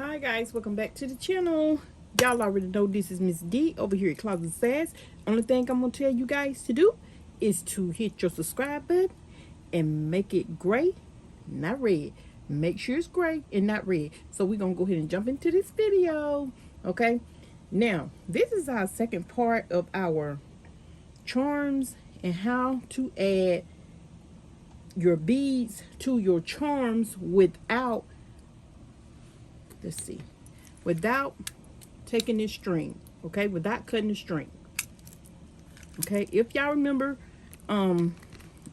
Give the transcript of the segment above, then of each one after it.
Hi guys, welcome back to the channel. Y'all already know this is Miss D over here at Closet of Sass. Only thing I'm gonna tell you guys to do is to hit your subscribe button and make it gray, not red. Make sure it's gray and not red. So we're gonna go ahead and jump into this video. Okay, now this is our second part of our charms and how to add your beads to your charms without, let's see, without taking this string, okay, without cutting the string. Okay, if y'all remember, on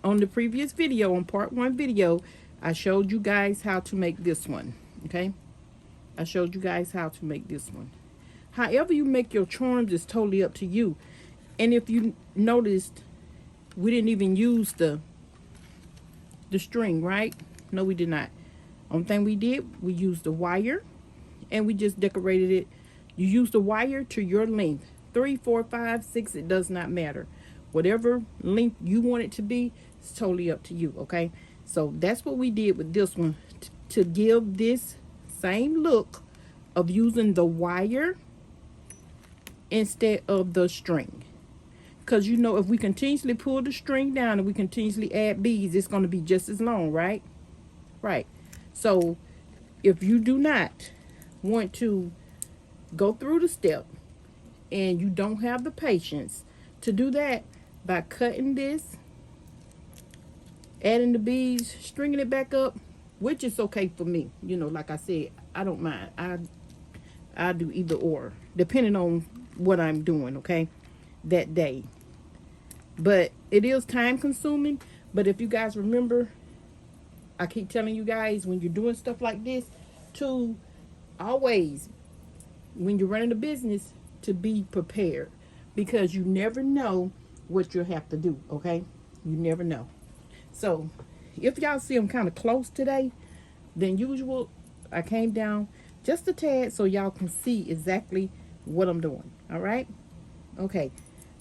the previous video, on part 1 video, I showed you guys how to make this one. Okay, I showed you guys how to make this one. However you make your charms is totally up to you. And if you noticed, we didn't even use the string, right? No, we did not. Only thing we did, we used the wire and we just decorated it. You use the wire to your length, 3, 4, 5, 6, it does not matter. Whatever length you want it to be, it's totally up to you. Okay, so that's what we did with this one, to give this same look of using the wire instead of the string. Because you know, if we continuously pull the string down and we continuously add beads, it's going to be just as long, right? Right. So if you do not want to go through the step and you don't have the patience to do that, by cutting this, adding the beads, stringing it back up, which is okay for me. You know, like I said, I don't mind. I do either or, depending on what I'm doing, okay, that day. But it is time consuming. But if you guys remember, I keep telling you guys, when you're doing stuff like this, to always, when you're running a business, to be prepared, because you never know what you'll have to do. Okay, you never know. So if y'all see I'm kind of close today than usual, I came down just a tad so y'all can see exactly what I'm doing. All right, okay,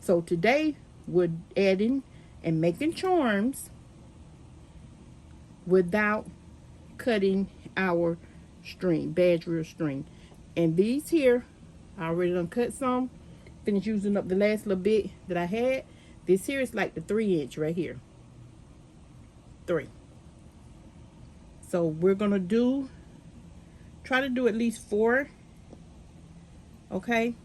so today we're adding and making charms without cutting our string, badge reel string. And these here, I already done cut some, finished using up the last little bit that I had. This here is like the 3-inch right here, 3. So we're gonna try to do at least 4. Okay,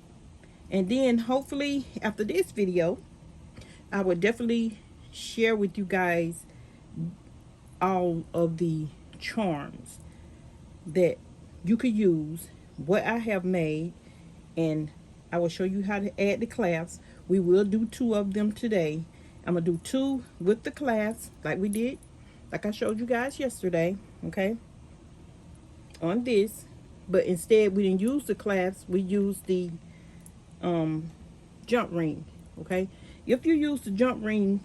and then hopefully after this video, I would definitely share with you guys all of the charms that you could use, what I have made, and I will show you how to add the clasps. We will do 2 of them today. I'm gonna do 2 with the clasps like we did, like I showed you guys yesterday, okay, on this. But instead we didn't use the clasps, we used the jump ring. Okay, if you use the jump ring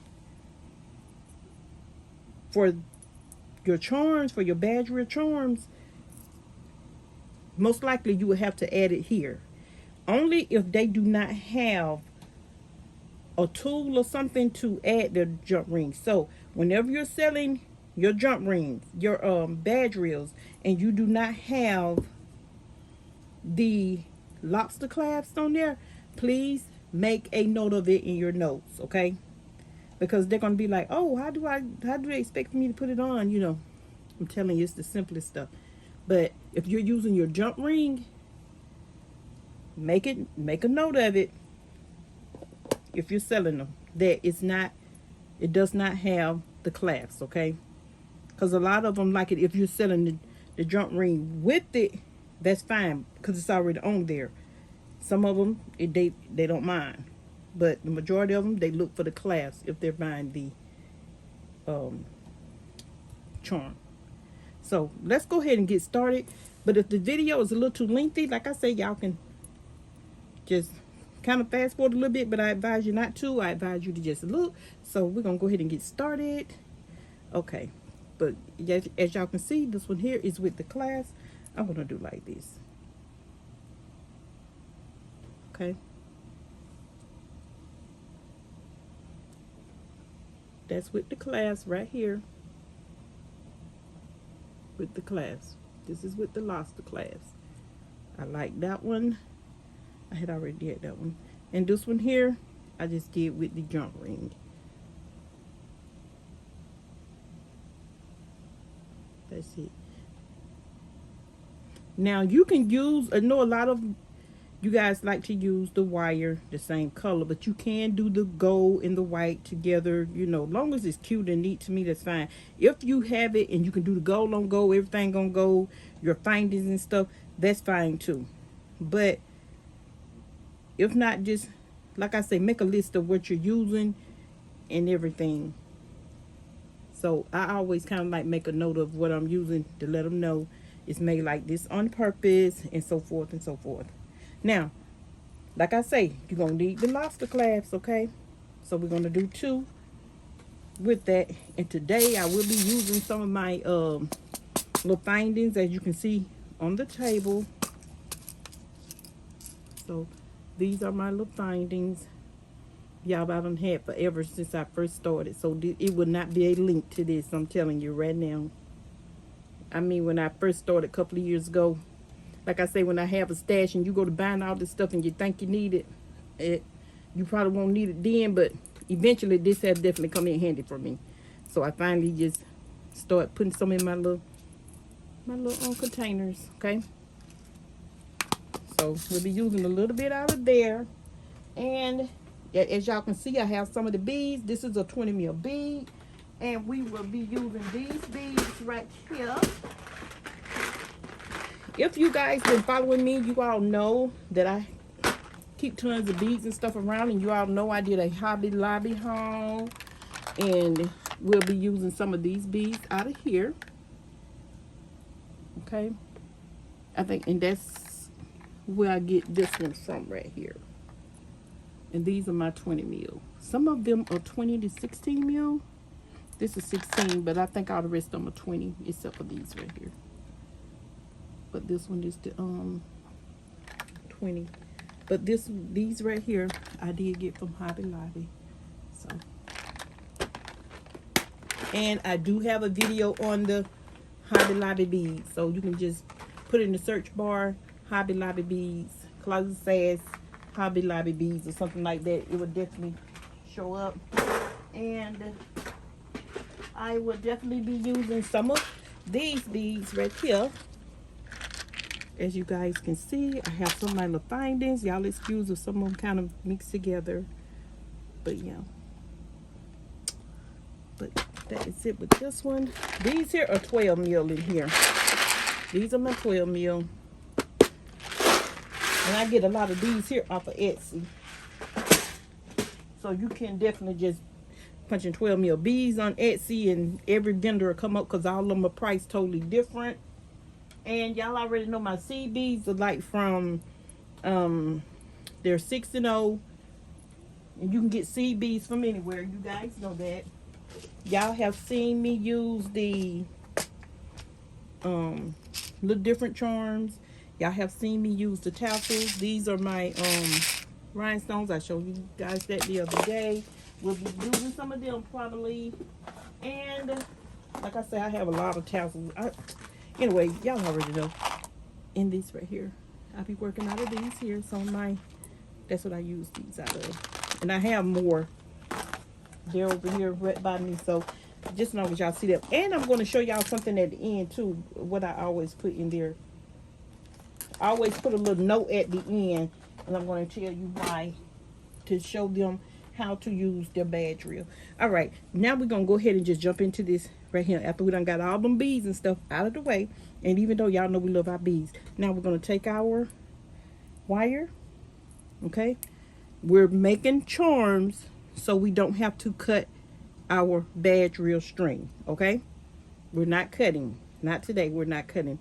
for your charms, for your badge reel charms, most likely you will have to add it here. Only if they do not have a tool or something to add the jump ring. So whenever you're selling your jump rings, your badge reels, and you do not have the lobster clasps on there, please make a note of it in your notes, okay? Because they're gonna be like, oh, how do they expect me to put it on? You know, I'm telling you, it's the simplest stuff. But if you're using your jump ring, make a note of it. If you're selling them, that it does not have the clasps, okay? Because a lot of them like it. If you're selling the jump ring with it, that's fine, because it's already on there. Some of them, they don't mind, but the majority of them, they look for the clasps if they're buying the charm. So let's go ahead and get started. But if the video is a little too lengthy, like I said, y'all can just kind of fast forward a little bit, but I advise you not to. I advise you to just look. So we're gonna go ahead and get started. Okay, but as y'all can see, this one here is with the clasp. I'm gonna do like this. Okay, that's with the clasp right here, with the clasp. This is with the lobster clasp. I like that one. I had already did that one. And this one here, I just did with the jump ring. That's it. Now you can use, I know a lot of you guys like to use the wire the same color, but you can do the gold and the white together, you know, long as it's cute and neat. To me, that's fine. If you have it and you can do the gold on gold, everything on gold, your findings and stuff, that's fine too. But if not, just like I say, make a list of what you're using and everything. So I always kind of like make a note of what I'm using to let them know it's made like this on purpose, and so forth and so forth. Now, like I say, you're going to need the lobster clasps, okay? So we're going to do 2 with that. And today I will be using some of my little findings, as you can see on the table. So these are my little findings. Y'all, I done had forever since I first started. So it would not be a link to this, I'm telling you right now. I mean, when I first started a couple of years ago, like I say, when I have a stash and you go to buying all this stuff and you think you need it, you probably won't need it then, but eventually this has definitely come in handy for me. So I finally just start putting some in my little containers, okay? So we'll be using a little bit out of there. And as y'all can see, I have some of the beads. This is a 20 mil bead. And we will be using these beads right here. If you guys been following me, you all know that I keep tons of beads and stuff around. And you all know I did a Hobby Lobby haul. And we'll be using some of these beads out of here. Okay. I think, and that's where I get this one from right here. And these are my 20 mil. Some of them are 20 to 16 mil. This is 16, but I think all the rest of them are 20, except for these right here. But this one is the 20. But these right here, I did get from Hobby Lobby. So, and I do have a video on the Hobby Lobby beads, so you can just put it in the search bar, Hobby Lobby beads, Closet Sass, Hobby Lobby beads, or something like that. It will definitely show up. And I will definitely be using some of these beads right here. As you guys can see, I have some of my little findings. Y'all excuse if some of them kind of mixed together. But yeah. But that is it with this one. These here are 12 mil in here. These are my 12 mil. And I get a lot of these here off of Etsy. So you can definitely just punch in 12 mil beads on Etsy and every vendor will come up, because all of them are priced totally different. And y'all already know my seed beads are like from, they're 6 and 0. And you can get seed beads from anywhere. You guys know that. Y'all have seen me use the little different charms. Y'all have seen me use the tassels. These are my rhinestones. I showed you guys that the other day. We'll be using some of them probably. And like I said, I have a lot of tassels. Anyway, y'all already know. In these right here, I'll be working out of these here. So that's what I use these out of. And I have more. They're over here right by me. So just as long as y'all see them. And I'm going to show y'all something at the end too. What I always put in there. I always put a little note at the end. And I'm going to tell you why. To show them how to use their badge reel. All right, now we're gonna go ahead and just jump into this right here after we done got all them beads and stuff out of the way. And even though y'all know we love our beads, now we're gonna take our wire. Okay, we're making charms so we don't have to cut our badge reel string. Okay, we're not cutting, not today. We're not cutting.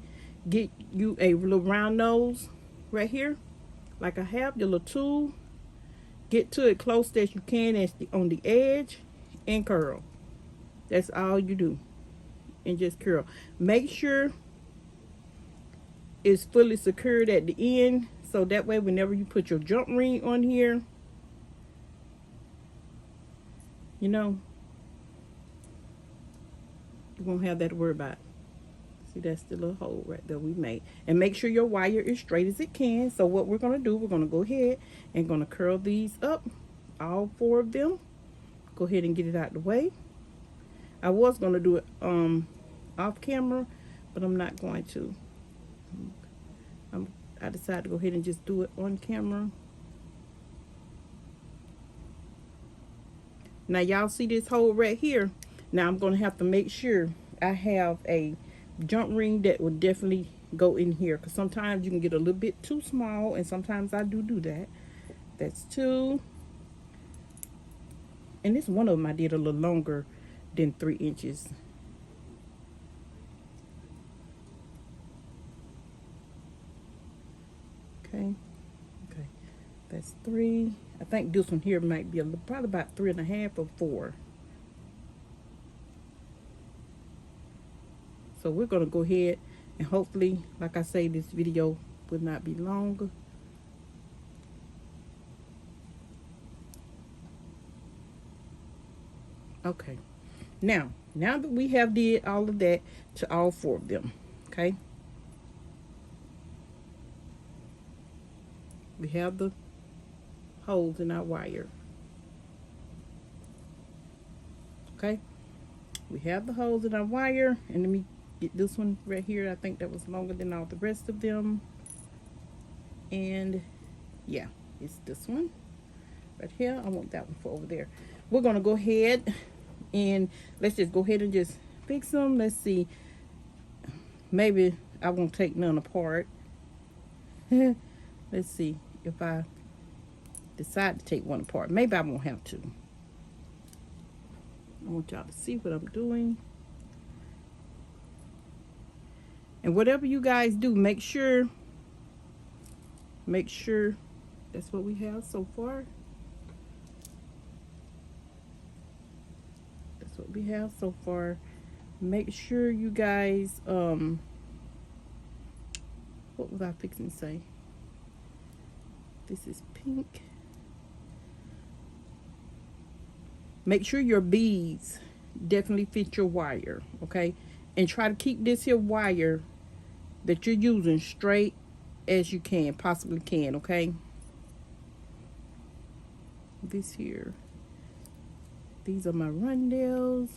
Get you a little round nose right here, like I have your little tool. Get to it close as you can on the edge and curl. That's all you do. And just curl. Make sure it's fully secured at the end, so that way whenever you put your jump ring on here, you know, you won't have that to worry about. See, that's the little hole right there we made. And make sure your wire is straight as it can. So what we're going to do, we're going to go ahead and going to curl these up, all 4 of them. Go ahead and get it out the way. I was going to do it off camera, but I'm not going to. I decided to go ahead and just do it on camera. Now y'all see this hole right here. Now I'm going to have to make sure I have a jump ring that will definitely go in here, because sometimes you can get a little bit too small, and sometimes I do that. That's 2. And this one of them I did a little longer than 3 inches. Okay, that's 3. I think this one here might be probably about 3.5 or 4. So we're gonna go ahead and hopefully, like I say, this video will not be longer. Okay, now that we have did all of that to all 4 of them, okay, we have the holes in our wire. Okay, we have the holes in our wire, and let me get this one right here. I think that was longer than all the rest of them. And yeah, it's this one right here. I want that one for over there. We're gonna go ahead and let's just go ahead and just fix them. Let's see, maybe I won't take none apart. Let's see if I decide to take one apart. Maybe I won't have to. I want y'all to see what I'm doing. And whatever you guys do, make sure that's what we have so far. That's what we have so far. Make sure you guys, what was I fixing to say? This is pink. Make sure your beads definitely fit your wire, okay? And try to keep this here wire that you're using straight as you possibly can, okay? This here, these are my rondelles.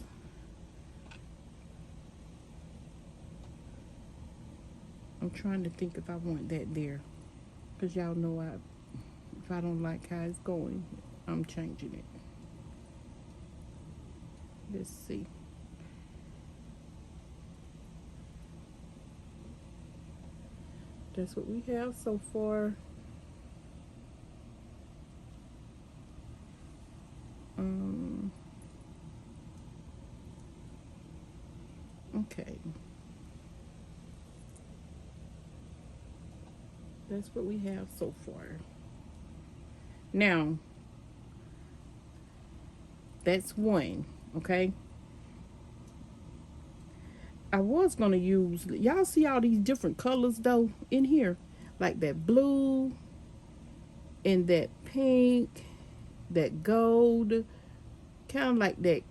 I'm trying to think if I want that there, because y'all know if I don't like how it's going, I'm changing it. Let's see. That's what we have so far. Okay. That's what we have so far. Now, that's one, okay? I was going to use, y'all see all these different colors though in here, like that blue and that pink, that gold, kind of like that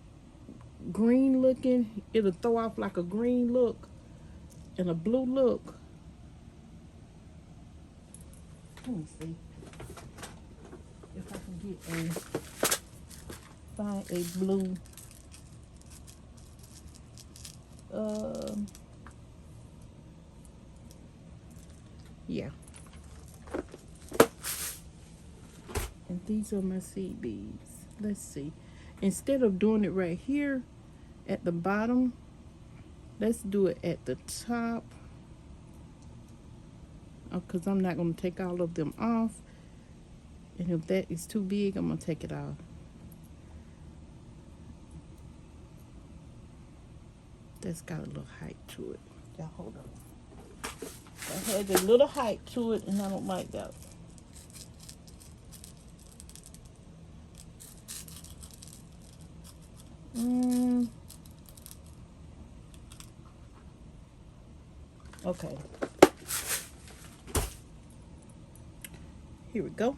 green looking. It'll throw off like a green look and a blue look. Let me see if I can find a blue. Yeah. And these are my seed beads. Let's see. Instead of doing it right here at the bottom, let's do it at the top. Because I'm not going to take all of them off. And if that is too big, I'm going to take it off. That's got a little height to it. Now hold on. That has a little height to it, and I don't like that. Okay. Here we go.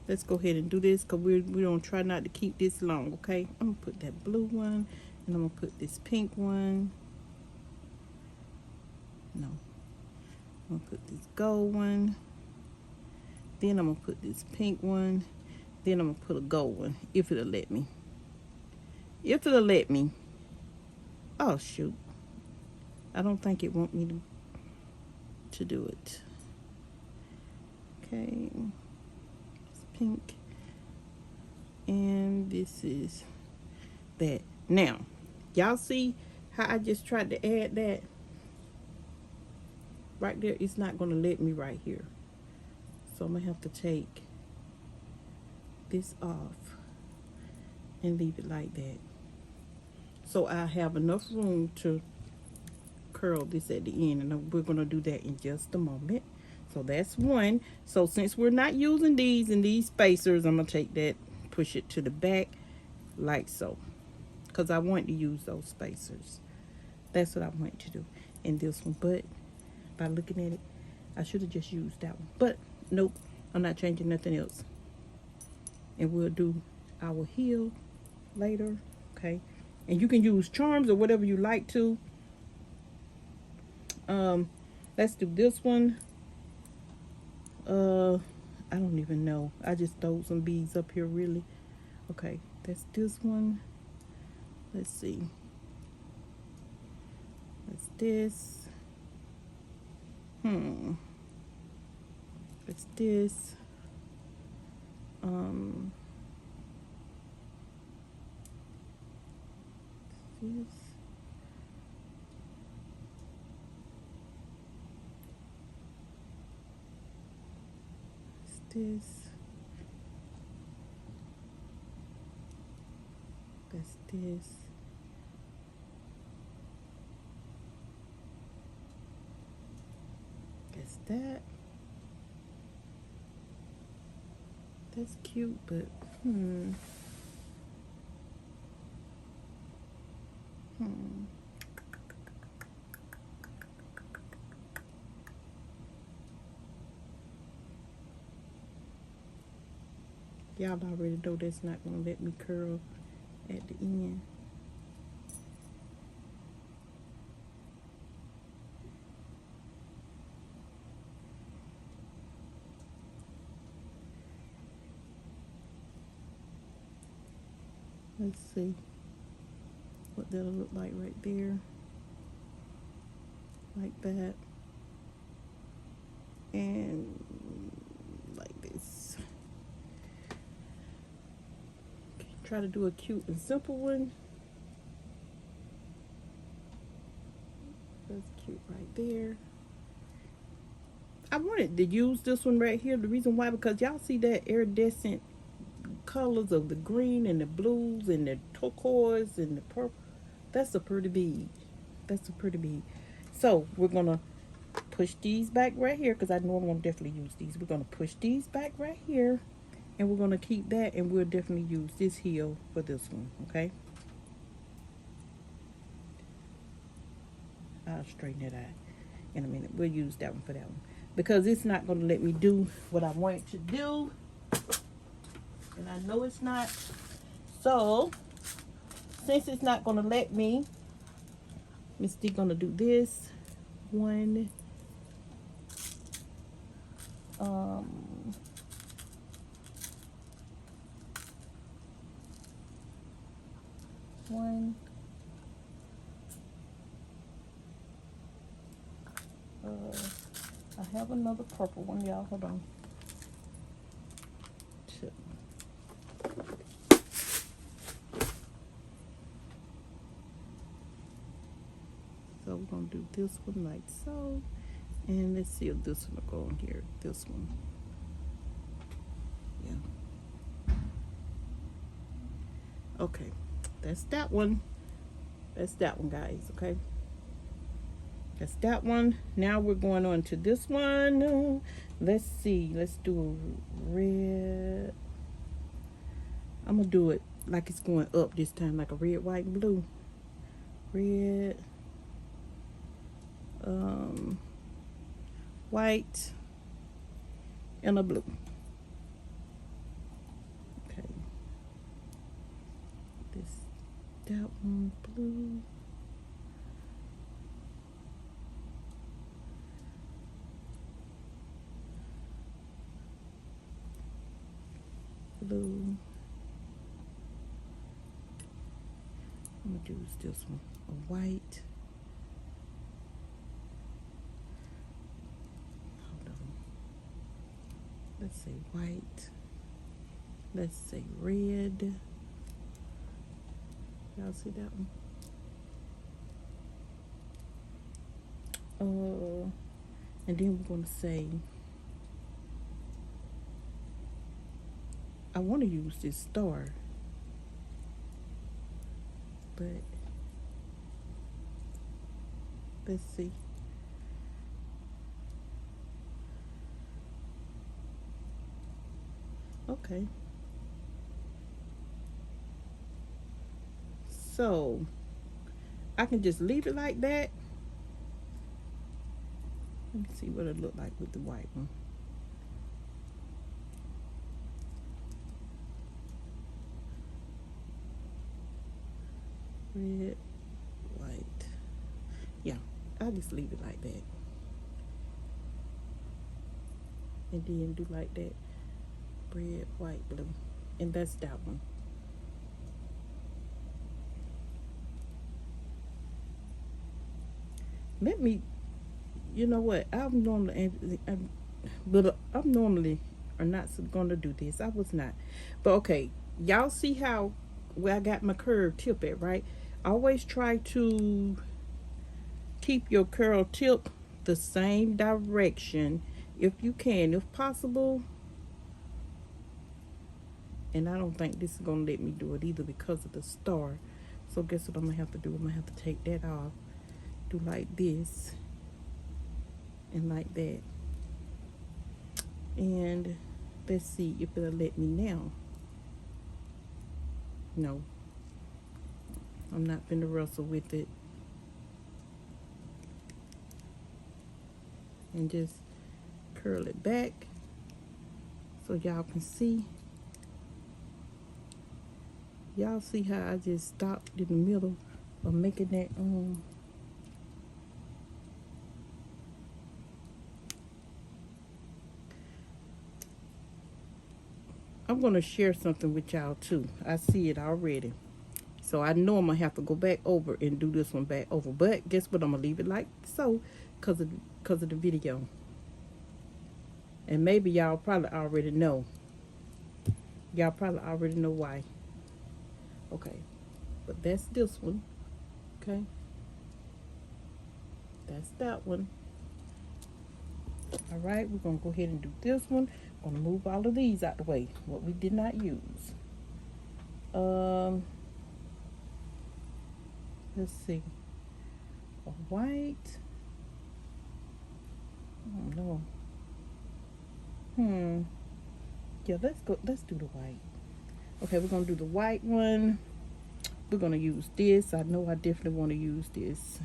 Let's go ahead and do this, because we're going to try not to keep this long, okay? I'm going to put that blue one, and I'm going to put this pink one. No. I'm gonna put this gold one. Then I'm gonna put this pink one. Then I'm gonna put a gold one, if it'll let me. If it'll let me. Oh shoot. I don't think it want me to do it. Okay. It's pink. And this is that. Now, y'all see how I just tried to add that? Right there, it's not gonna let me right here. So I'm gonna have to take this off and leave it like that. So I have enough room to curl this at the end, and we're gonna do that in just a moment. So that's one. So since we're not using these and these spacers, I'm gonna take that, push it to the back like so, because I want to use those spacers. That's what I want to do in this one. But by looking at it, I should have just used that one, but nope, I'm not changing nothing else. And we'll do our heel later. Okay, and you can use charms or whatever you like to. Let's do this one. I don't even know, I just threw some beads up here really. Okay, that's this one. Let's see, that's this. It's this. This. It's this. That's this. That's that. That's cute, but y'all already know that's not gonna let me curl at the end. Let's see what that'll look like right there. Like that. And like this. Okay, try to do a cute and simple one. That's cute right there. I wanted to use this one right here. The reason why, because y'all see that iridescent colors of the green and the blues and the turquoise and the purple. That's a pretty bead. That's a pretty bead. So we're gonna push these back right here, because I know I'm gonna definitely use these. We're gonna push these back right here, and we're gonna keep that, and we'll definitely use this heel for this one. Okay, I'll straighten it out in a minute. We'll use that one for that one, because it's not gonna let me do what I want it to do, and I know it's not. So since it's not gonna let me, Miss D gonna do this one. One. I have another purple one, y'all. Hold on. Two. So we're gonna do this one like so, and let's see if this one will go on here. This one, yeah. Okay, that's that one. That's that one, guys. Okay, that's that one. Now we're going on to this one. Let's see. Let's do a red. I'm gonna do it like it's going up this time, like a red, white, and blue. Red. White and a blue. Okay, that one blue, I'm gonna use this one, a white. Hold on. Let's say white. Let's say red. Y'all see that one? And then we're gonna say, I want to use this star, but let's see. Okay. So I can just leave it like that. Let me see what it look like with the white one. Red, white. Yeah, I'll just leave it like that. And then do like that. Red, white, blue. And that's that one. Let me, you know what? I'm normally are not gonna do this. I was not. But okay, y'all see how where I got my curved tip at, right? Always try to keep your curl tip the same direction if you can, if possible. And I don't think this is gonna let me do it either because of the star. So guess what I'm gonna have to do? I'm gonna have to take that off. Do like this and like that. And let's see if it'll let me now. No, I'm not finna wrestle with it. And just curl it back so y'all can see. Y'all see how I just stopped in the middle of making that I'm gonna share something with y'all too. I see it already. So I know I'm gonna have to go back over and do this one back over. But guess what? I'm gonna leave it like so because of the video. And maybe y'all probably already know. Y'all probably already know why. Okay. But that's this one. Okay. That's that one. Alright, we're gonna go ahead and do this one. I'm gonna move all of these out the way. What we did not use. Let's see. A white. Oh no. Yeah, let's do the white. Okay, we're gonna do the white one. We're gonna use this. I know I definitely want to use this.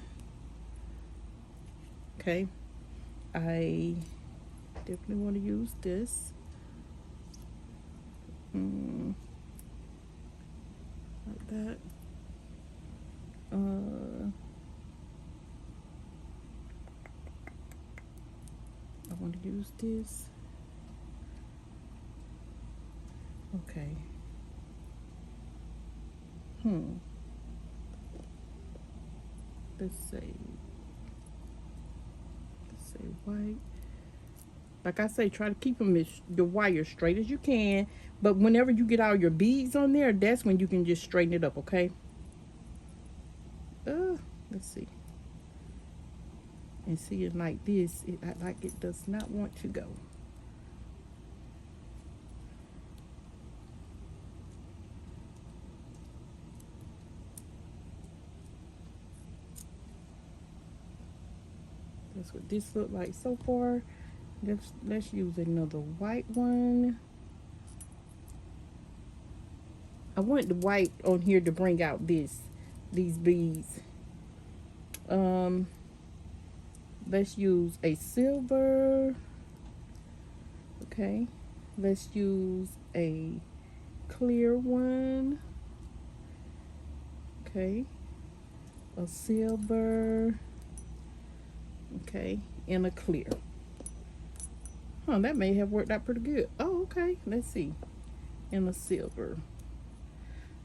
Okay. I definitely want to use this. Like that. I want to use this. Okay. Let's say white. Like I say, try to keep them the wire straight as you can. But whenever you get all your beads on there, that's when you can just straighten it up, okay? Let's see. And see it like this, like it does not want to go. That's what this look like so far. Let's use another white one. I want the white on here to bring out these beads. Let's use a silver. Okay, let's use a clear one. Okay, a silver. Okay, and a clear. That may have worked out pretty good. Oh, okay, let's see. And a silver.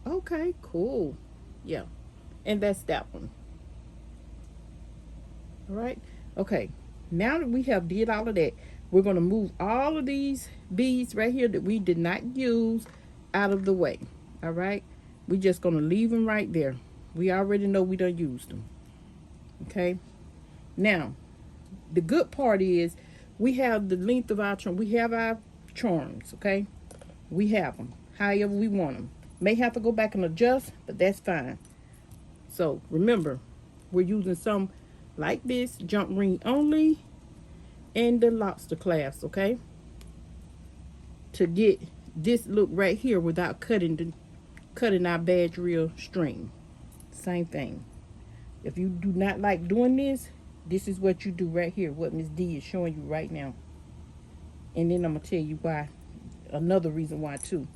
Okay, cool. Yeah, and that's that one. All right. Okay. Now that we have did all of that, we're going to move all of these beads right here that we did not use out of the way. All right. We're just going to leave them right there. We already know we done used them. Okay. Now, the good part is we have the length of our charm. We have our charms. Okay. We have them however we want them. May have to go back and adjust, but that's fine. So remember, we're using some like this, jump ring only, and the lobster clasp, okay, to get this look right here without cutting our badge reel string. Same thing. If you do not like doing this, this is what you do right here, what Miss D is showing you right now. And then I'm gonna tell you why, another reason why too.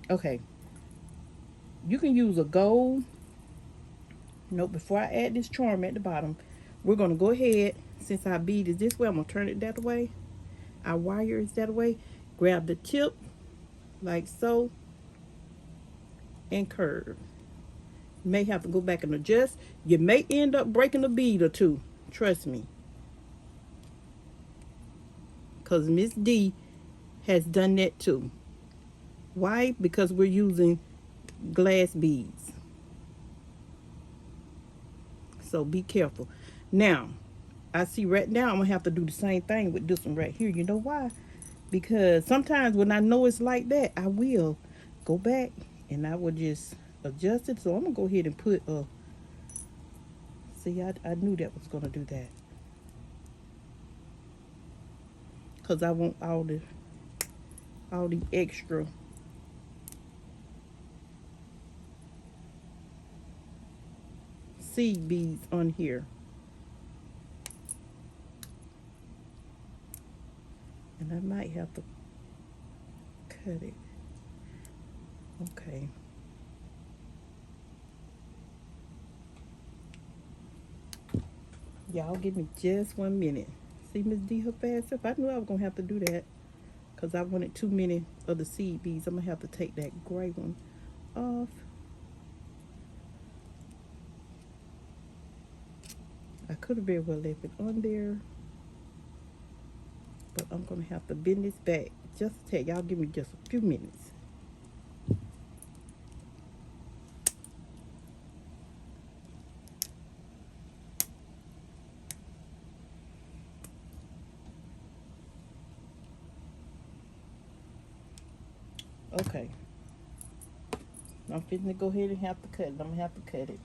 Okay, you can use a gold. Nope, before I add this charm at the bottom, we're going to go ahead, since our bead is this way, I'm going to turn it that way. Our wire is that way. Grab the tip, like so, and curve. You may have to go back and adjust. You may end up breaking a bead or two. Trust me. Because Miss D has done that too. Why? Because we're using glass beads. So be careful. Now, I see right now I'm going to have to do the same thing with this one right here. You know why? Because sometimes when I know it's like that, I will go back and I will just adjust it. So I'm going to go ahead and put a... See, I knew that was going to do that. Because I want all the extra... seed beads on here. And I might have to cut it. Okay. Y'all give me just 1 minute. See Miss D her fast up. I knew I was gonna have to do that because I wanted too many of the seed beads. I'm gonna have to take that gray one off. I could have very well left it on there, but I'm gonna have to bend this back just a tad. Y'all give me just a few minutes. Okay, I'm fitting to go ahead and have to cut it. I'm gonna have to cut it.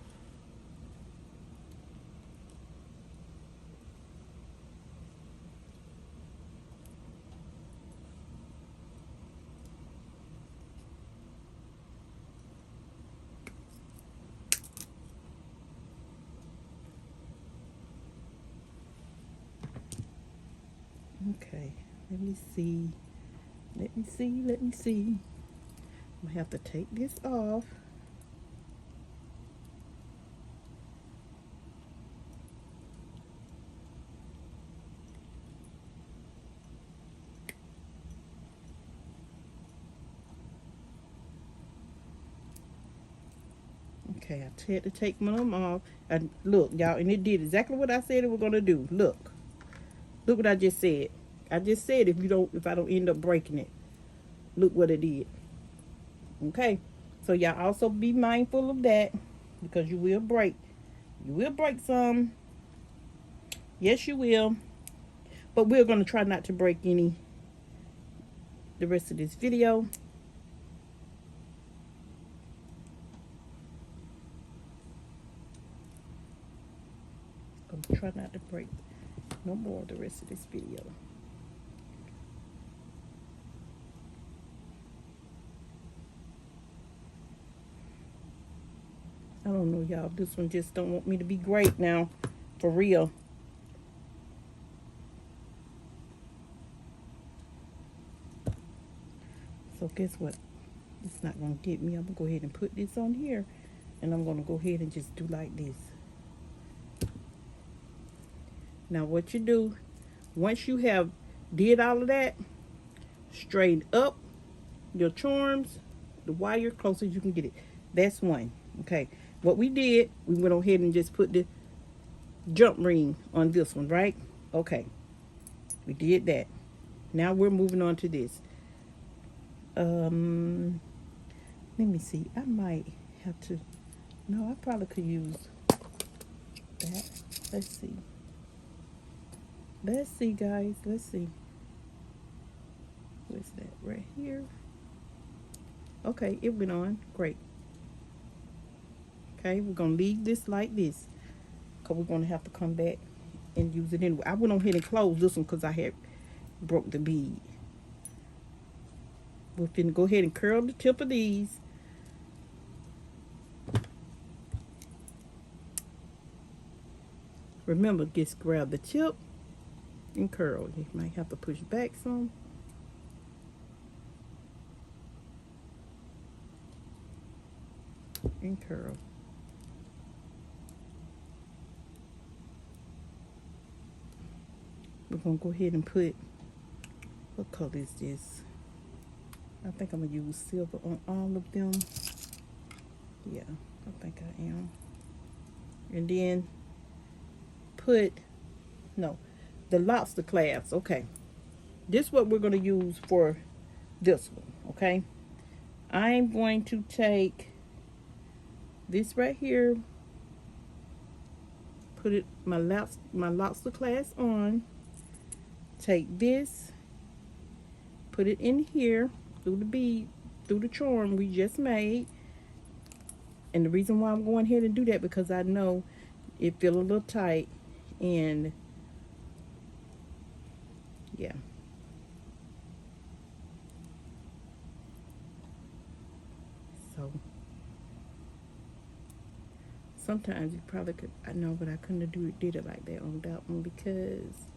Okay, let me see. Let me see. I'm gonna have to take this off. Okay, I had to take one of them off. And look, y'all, and it did exactly what I said it was gonna do. Look what I just said. I just said if I don't end up breaking it. Look what it did. Okay, so y'all also be mindful of that because you will break. You will break some. Yes, you will. But we're gonna try not to break any the rest of this video. I'm gonna try not to break no more of the rest of this video. I don't know, y'all. This one just don't want me to be great now. For real. So guess what? It's not going to get me. I'm going to go ahead and put this on here. And I'm going to go ahead and just do like this. Now what you do, once you have did all of that, straighten up your charms, the wire close as you can get it. That's one. Okay, what we did, we went ahead and just put the jump ring on this one, right? Okay, we did that. Now we're moving on to this. Let me see. I might have to. No, I probably could use that. Let's see. Let's see, guys. Let's see. What's that right here? Okay, it went on. Great. Okay, we're gonna leave this like this, because we're gonna have to come back and use it anyway. I went on ahead and closed this one because I had broke the bead. We're finna go ahead and curl the tip of these. Remember, just grab the tip and curl. You might have to push back some. And curl. We're gonna go ahead and put, what color is this? I think I'm gonna use silver on all of them. Yeah, I think I am. And then put, no, the lobster clasp. Okay, this is what we're gonna use for this one. Okay, I'm going to take this right here, put it my lobster clasp on. Take this, put it in here through the bead, through the charm we just made. And the reason why I'm going ahead and do that, because I know it feel a little tight, and yeah. So sometimes you probably could, I know, but I couldn't have did it like that on that one because,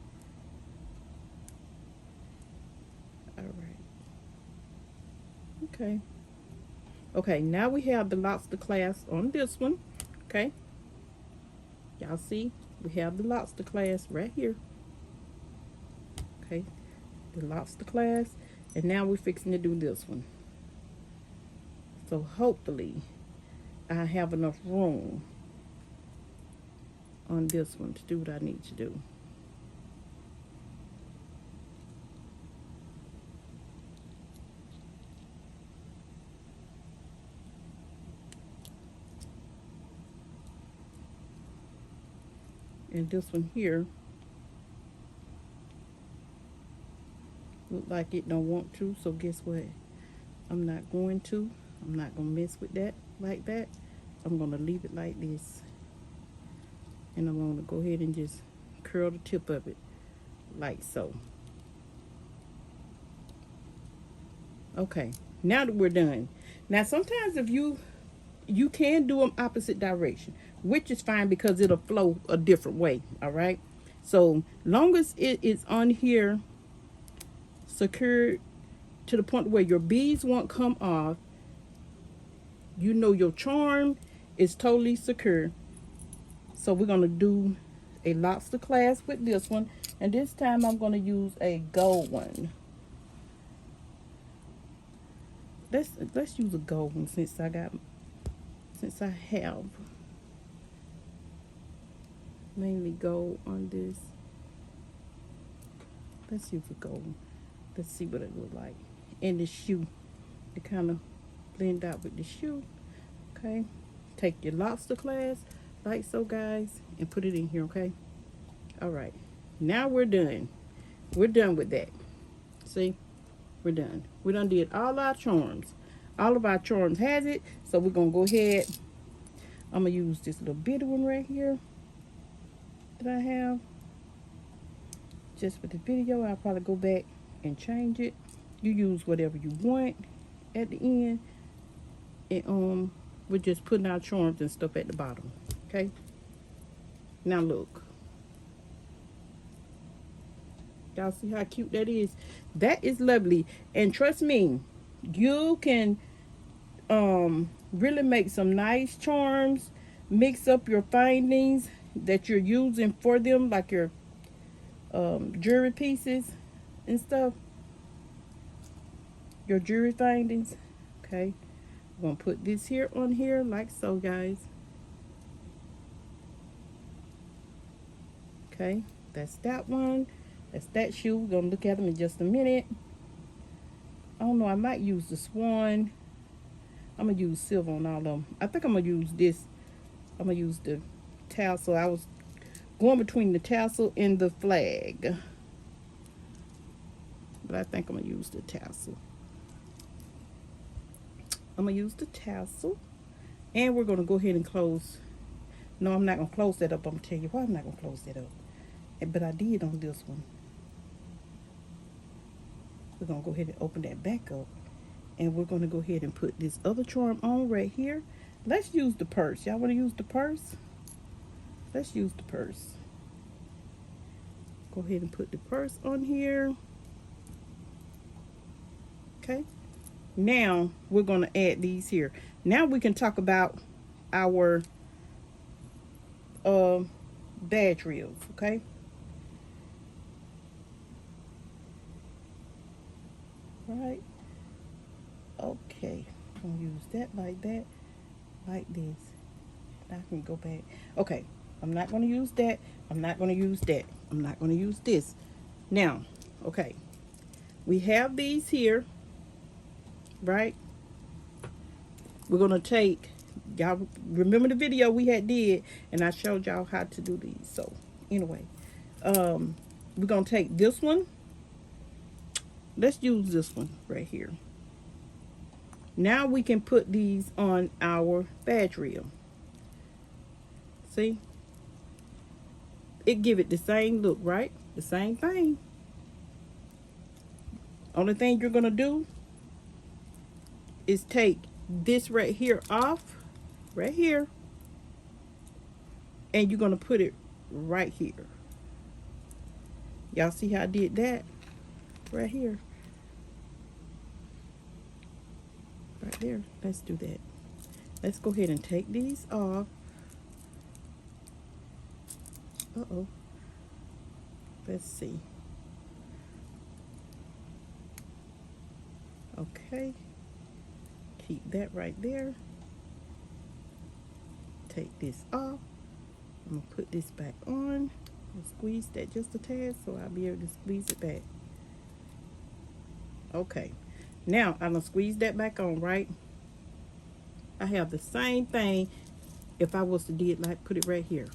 all right. Okay. Okay, now we have the lobster clasp on this one. Okay. Y'all see? We have the lobster clasp right here. Okay. The lobster clasp. And now we're fixing to do this one. So hopefully I have enough room on this one to do what I need to do. And this one here look like it don't want to, so guess what? I'm not going to. I'm not gonna mess with that like that. I'm gonna leave it like this. And I'm gonna go ahead and just curl the tip of it like so. Okay, now that we're done. Now sometimes if you can do them opposite direction, which is fine because it'll flow a different way. All right, so long as it is on here secured to the point where your beads won't come off, you know your charm is totally secure. So we're going to do a lobster clasp with this one, and this time I'm going to use a gold one. Let's use a gold one since I have mainly gold on this. Let's use a gold one. Let's see what it look like. And the shoe, to kind of blend out with the shoe. Okay, take your lobster clasp like so, guys, and put it in here. Okay, all right, now we're done. We're done with that. See, we're done. We done did all our charms. All of our charms has it, so we're gonna go ahead. I'm gonna use this little bitty one right here that I have just for the video. I'll probably go back and change it. You use whatever you want at the end, and we're just putting our charms and stuff at the bottom. Okay, now look, y'all see how cute that is? That is lovely, and trust me, you can really make some nice charms. Mix up your findings that you're using for them, like your jewelry pieces and stuff, your jewelry findings. Okay, we're gonna put this here on here like so, guys. Okay, that's that one. That's that shoe. We're gonna look at them in just a minute. I don't know, I might use the swan. I'm gonna use silver on all of them. I think I'm gonna use this. I'm gonna use the tassel. I was going between the tassel and the flag, but I think I'm gonna use the tassel. I'm gonna use the tassel, and we're gonna go ahead and close. No, I'm not gonna close that up. I'm gonna tell you why I'm not gonna close that up. But I did on this one. We're gonna go ahead and open that back up, and we're gonna go ahead and put this other charm on right here. Let's use the purse. Y'all want to use the purse? Let's use the purse. Go ahead and put the purse on here. Okay. Now we're gonna add these here. Now we can talk about our badge reels. Okay. Right. Okay. I'm gonna use that, like this. I can go back. Okay. I'm not gonna use that. I'm not gonna use that. I'm not gonna use this. Now, okay. We have these here, right? We're gonna take, y'all remember the video we had did, and I showed y'all how to do these. So anyway, we're gonna take this one. Let's use this one right here. Now we can put these on our badge reel. See? It give it the same look, right? The same thing. Only thing you're gonna do is take this right here off, right here, and you're gonna put it right here. Y'all see how I did that? Right here. Right there. Let's do that. Let's go ahead and take these off. Uh-oh. Let's see. Okay. Keep that right there. Take this off. I'm going to put this back on. And squeeze that just a tad so I'll be able to squeeze it back. Okay. Now I'm going to squeeze that back on, right? I have the same thing if I was to did like put it right here.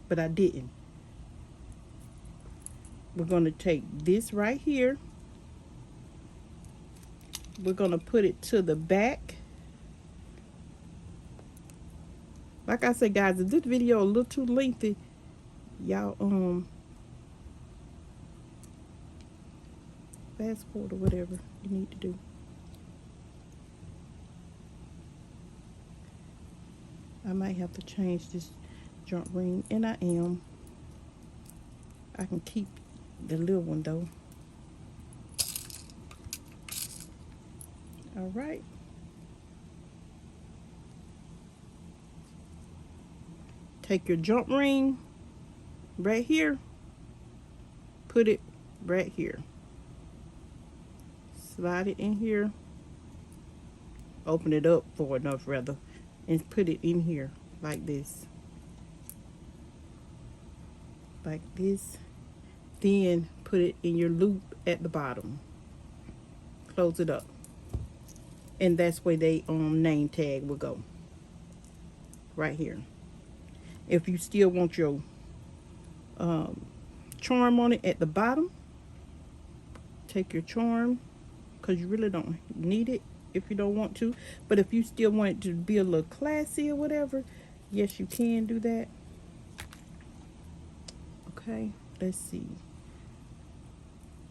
But I didn't. We're going to take this right here. We're going to put it to the back. Like I said, guys, if this video a little too lengthy, y'all fast forward or whatever you need to do. I might have to change this jump ring, and I am. I can keep the little one though. All right. Take your jump ring right here, put it right here, slide it in here, open it up far enough rather, and put it in here like this. Like this. Then put it in your loop at the bottom. Close it up. And that's where they name tag will go. Right here. If you still want your charm on it at the bottom, take your charm, because you really don't need it if you don't want to. But if you still want it to be a little classy or whatever, yes, you can do that. Okay, let's see.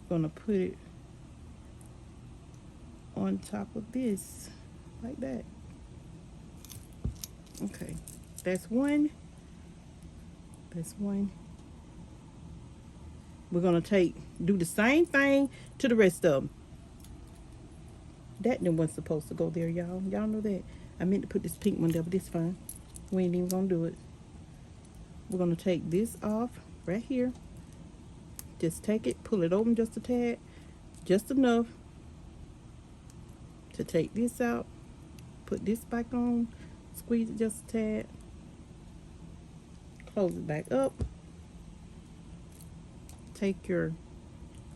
Gonna put it on top of this like that. Okay, that's one. That's one. We're gonna do the same thing to the rest of them. That one wasn't supposed to go there, y'all. Y'all know that. I meant to put this pink one there, but it's fine. We ain't even gonna do it. We're gonna take this off right here. Just take it, pull it open just a tad, just enough to take this out, put this back on, squeeze it just a tad, close it back up, take your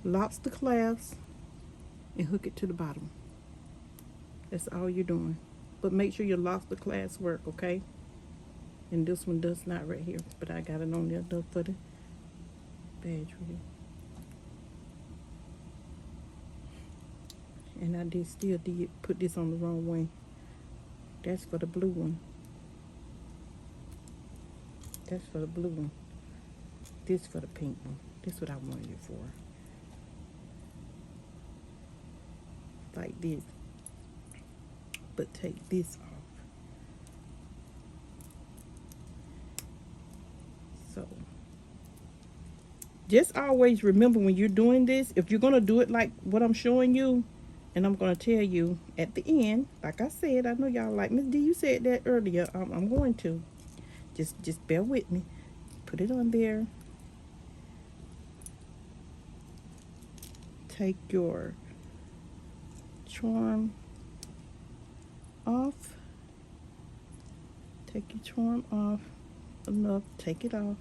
lobster clasp and hook it to the bottom. That's all you're doing. But make sure your lobster clasp work, okay? And this one does not right here, but I got it on there though for the badge reader. And I still did put this on the wrong way. That's for the blue one. That's for the blue one. This for the pink one. This is what I wanted it for. Like this. But take this off. So just always remember when you're doing this, if you're going to do it like what I'm showing you, and I'm going to tell you at the end, like I said, I know y'all like, Miss D, you said that earlier. I'm going to. Just bear with me. Put it on there. Take your charm off. Take your charm off enough. Take it off.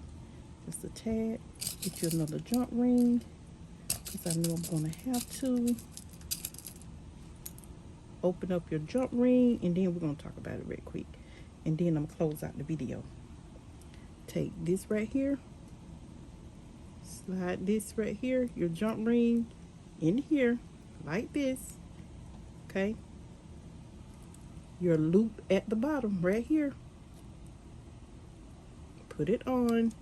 Just a tad. Get you another jump ring, because I know I'm going to have to. Open up your jump ring, and then we're going to talk about it real quick. And then I'm going to close out the video. Take this right here. Slide this right here, your jump ring, in here, like this. Okay? Your loop at the bottom, right here. Put it on.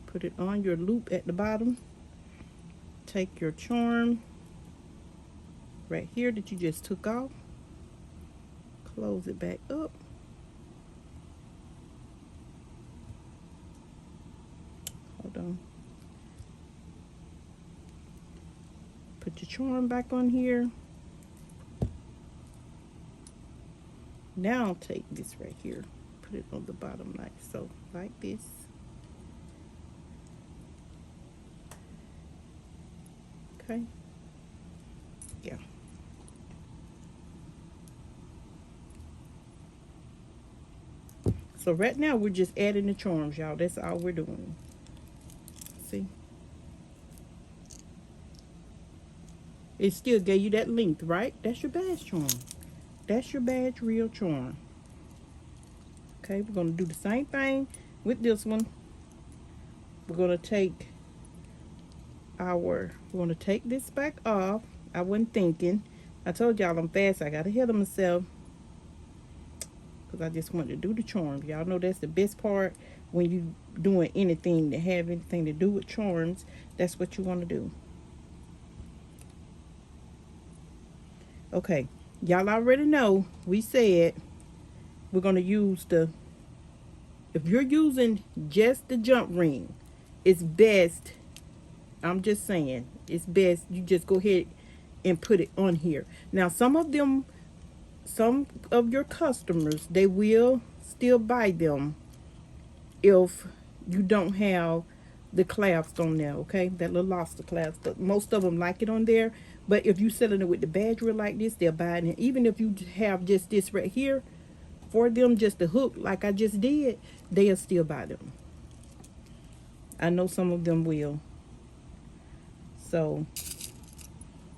Put it on your loop at the bottom. Take your charm right here that you just took off. Close it back up. Hold on. Put your charm back on here. Now take this right here. Put it on the bottom like so. Like this. Okay. Yeah. So right now we're just adding the charms, y'all. That's all we're doing. See? It still gave you that length, right? That's your badge charm. That's your badge real charm. Okay, we're going to do the same thing with this one. We're going to take this back off. I wasn't thinking. I told y'all I'm fast. I got ahead of myself, because I just wanted to do the charms. Y'all know that's the best part when you doing anything that have anything to do with charms. That's what you want to do. Okay, y'all already know we said we're going to use if you're using just the jump ring, it's best, I'm just saying, it's best you just go ahead and put it on here. Now some of your customers, they will still buy them if you don't have the clasps on there, okay? That little lobster clasp. But most of them like it on there. But if you selling it with the badge reel like this, they'll buy it. And even if you have just this right here for them, just the hook like I just did, they'll still buy them. I know some of them will. So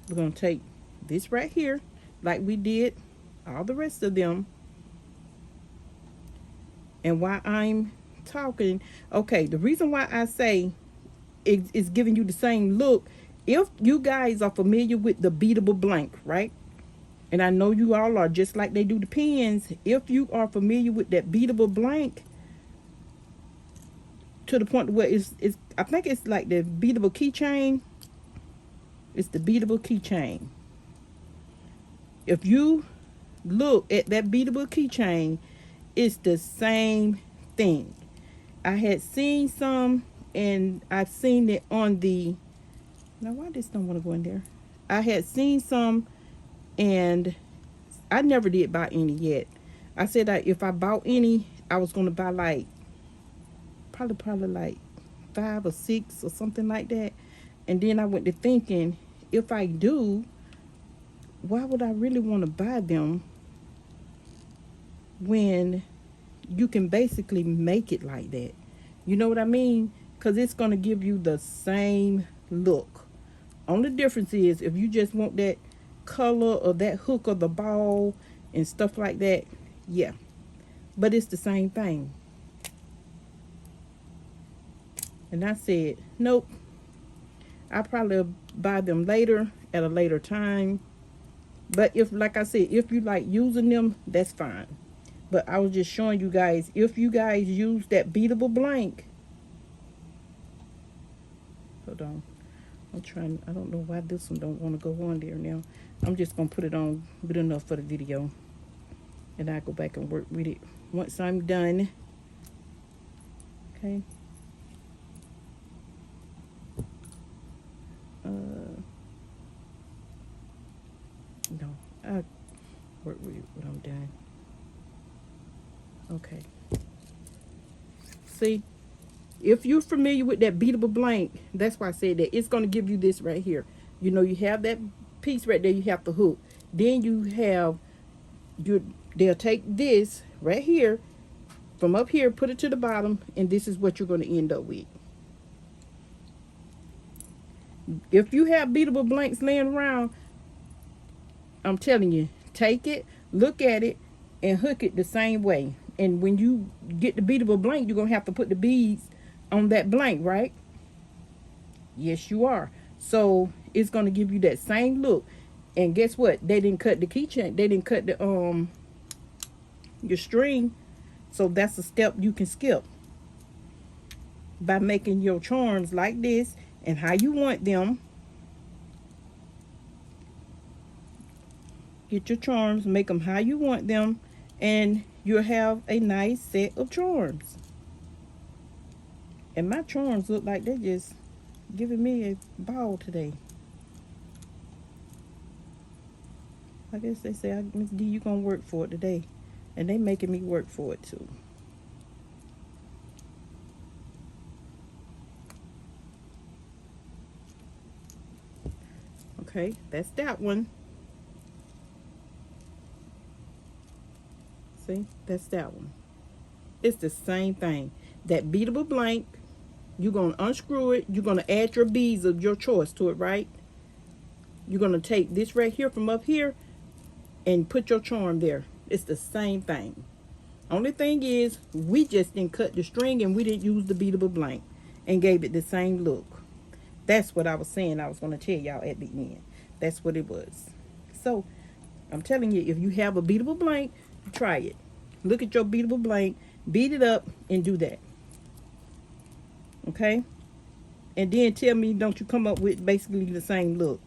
we're going to take this right here like we did all the rest of them. And while I'm talking, okay, the reason why I say it's giving you the same look, if you guys are familiar with the beadable blank, right? And I know you all are, just like they do the pins. If you are familiar with that beadable blank, to the point where it's I think it's like the beadable keychain. It's the beadable keychain. If you look at that beadable keychain, it's the same thing. I had seen some, and I've seen it on the, now why this don't want to go in there? I had seen some, and I never did buy any yet. I said that if I bought any, I was going to buy like probably like 5 or 6 or something like that. And then I went to thinking, if I do, why would I really want to buy them when you can basically make it like that? You know what I mean? Because it's going to give you the same look. Only difference is if you just want that color or that hook of the ball and stuff like that, yeah. But it's the same thing. And I said, nope. I'll probably buy them later at a later time. But if, like I said, if you like using them, that's fine. But I was just showing you guys, if you guys use that beadable blank. Hold on. I'm trying, I don't know why this one don't want to go on there now. I'm just going to put it on good enough for the video. And I'll go back and work with it once I'm done. Okay. No, I'll work with it when I'm done. Okay. See, if you're familiar with that beadable blank, that's why I said that it's going to give you this right here. You know, you have that piece right there, you have the hook. Then you have they'll take this right here from up here, put it to the bottom, and this is what you're going to end up with. If you have beadable blanks laying around, I'm telling you, take it, look at it, and hook it the same way. And when you get the beadable blank, you're going to have to put the beads on that blank, right? Yes, you are. So it's going to give you that same look. And guess what? They didn't cut the keychain. They didn't cut the your string. So that's a step you can skip by making your charms like this and how you want them. Get your charms, make them how you want them, and you'll have a nice set of charms. And my charms look like they're just giving me a ball today. I guess they say, Miss D, you gonna work for it today. And they making me work for it too. Okay, that's that one. See, that's that one. It's the same thing. That beadable blank, you're going to unscrew it. You're going to add your beads of your choice to it, right? You're going to take this right here from up here and put your charm there. It's the same thing. Only thing is, we just didn't cut the string and we didn't use the beadable blank and gave it the same look. That's what I was saying I was going to tell y'all at the end. That's what it was. So, I'm telling you, if you have a beadable blank, try it. Look at your beadable blank, beat it up, and do that. Okay? And then tell me, don't you come up with basically the same look?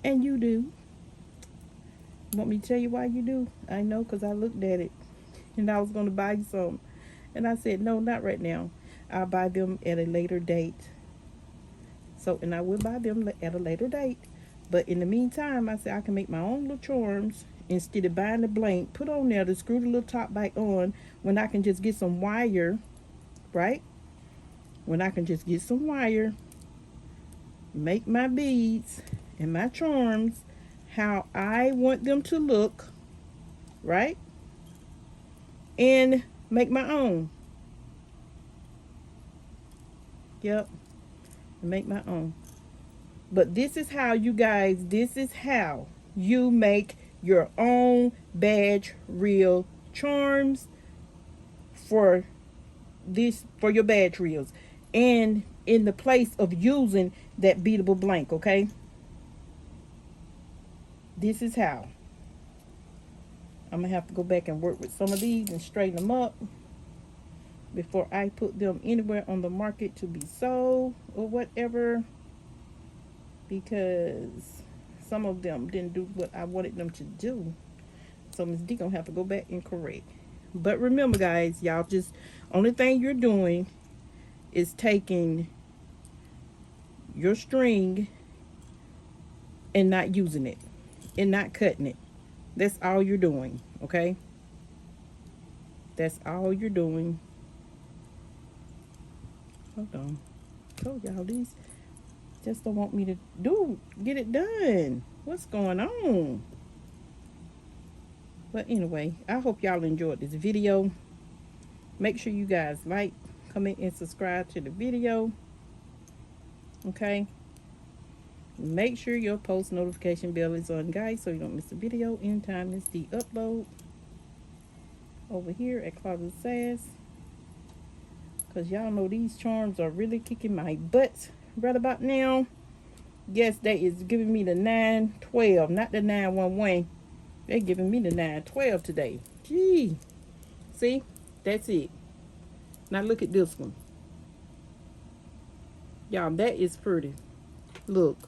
And you do. Want me to tell you why you do? I know, because I looked at it. And I was going to buy you some. And I said, no, not right now. I'll buy them at a later date. So, and I will buy them at a later date. But in the meantime, I said I can make my own little charms instead of buying the blank, put on there to screw the little top back on when I can just get some wire, right? When I can just get some wire, make my beads and my charms how I want them to look, right? And make my own. Yep, make my own. But this is how, you guys, this is how you make your own badge reel charms for your badge reels, and in the place of using that beadable blank. Okay, this is how. I'm gonna have to go back and work with some of these and straighten them up before I put them anywhere on the market to be sold or whatever, because some of them didn't do what I wanted them to do. So Miss D gonna have to go back and correct. But remember, guys, y'all, just only thing you're doing is taking your string and not using it and not cutting it. That's all you're doing, okay? That's all you're doing. Hold on. Told y'all these just don't want me to get it done. What's going on? But anyway, I hope y'all enjoyed this video. Make sure you guys like, comment, and subscribe to the video. Okay? Make sure your post notification bell is on, guys, so you don't miss a video anytime it's the upload over here at Closet Sass. Because y'all know these charms are really kicking my butt right about now. Yes, they is giving me the 912, not the 911. They're giving me the 912 today. Gee. See? That's it. Now look at this one. Y'all, that is pretty. Look.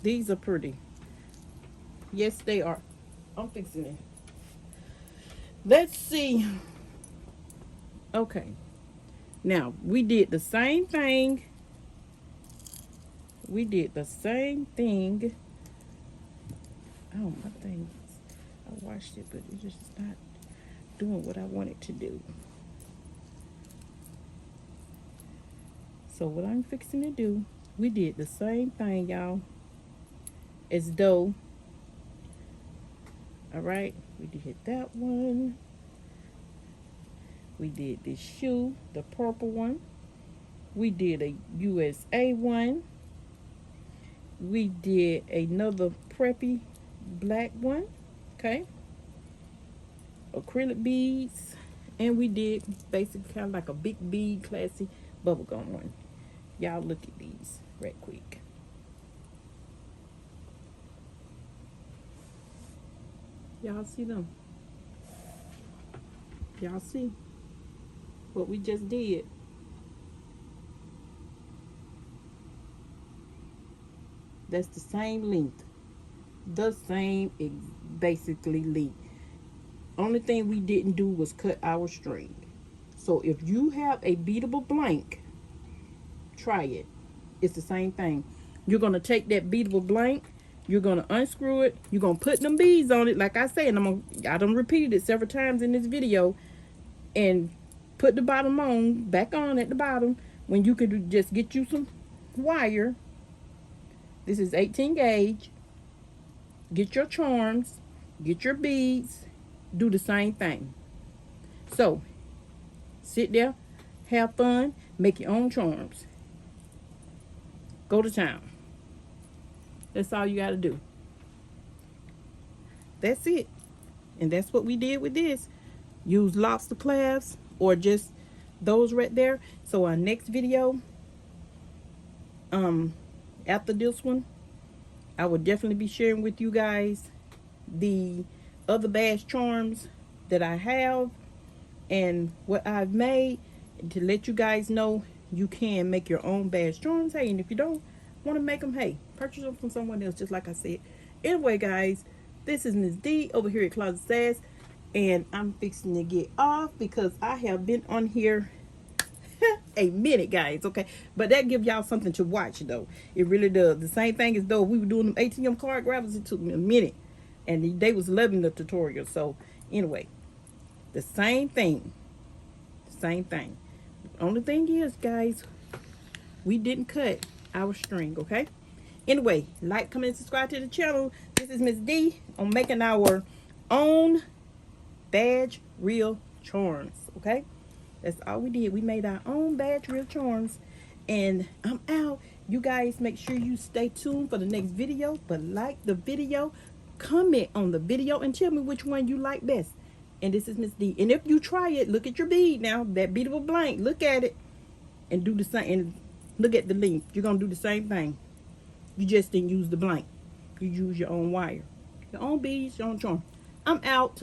These are pretty. Yes, they are. I'm fixing it. Let's see. Okay. Now, we did the same thing. We did the same thing. Oh, my thing. I washed it, but it's just not doing what I want it to do. So what I'm fixing to do, we did the same thing, y'all, as though. All right, we did that one. We did this shoe, the purple one. We did a USA one. We did another preppy black one. Okay. Acrylic beads. And we did basically kind of like a big bead, classy bubblegum one. Y'all look at these right quick. Y'all see them? Y'all see what we just did? That's the same length. The same basically length. Only thing we didn't do was cut our string. So if you have a beadable blank, try it. It's the same thing. You're going to take that beadable blank, you're going to unscrew it, you're going to put them beads on it, like I said, and I done repeated it several times in this video, and put the bottom on, back on at the bottom, when you could just get you some wire. This is 18 gauge. Get your charms, get your beads, do the same thing. So, sit there, have fun, make your own charms. Go to town. That's all you got to do. That's it. And that's what we did with this. Use lobster clasps or just those right there. So our next video, after this one, I will definitely be sharing with you guys the other badge charms that I have and what I've made, to let you guys know you can make your own badge charms. Hey, and if you don't want to make them, hey, purchase them from someone else, just like I said. Anyway, guys, this is Ms. D over here at Closet Sass, and I'm fixing to get off because I have been on here a minute, guys. Okay, but that give y'all something to watch, though. It really does. The same thing as though we were doing them ATM card grabbers. It took me a minute, and they was loving the tutorial. So anyway, the same thing. Same thing. The only thing is, guys, we didn't cut our string. Okay. Anyway, like, comment, subscribe to the channel. This is Miss D on making our own badge reel charms. Okay. That's all we did. We made our own badge reel charms. And I'm out. You guys make sure you stay tuned for the next video. But like the video, comment on the video, and tell me which one you like best. And this is Miss D. And if you try it, look at your bead now. That beadable blank. Look at it. And do the same. And look at the length. You're going to do the same thing. You just didn't use the blank. You use your own wire. Your own beads, your own charm. I'm out.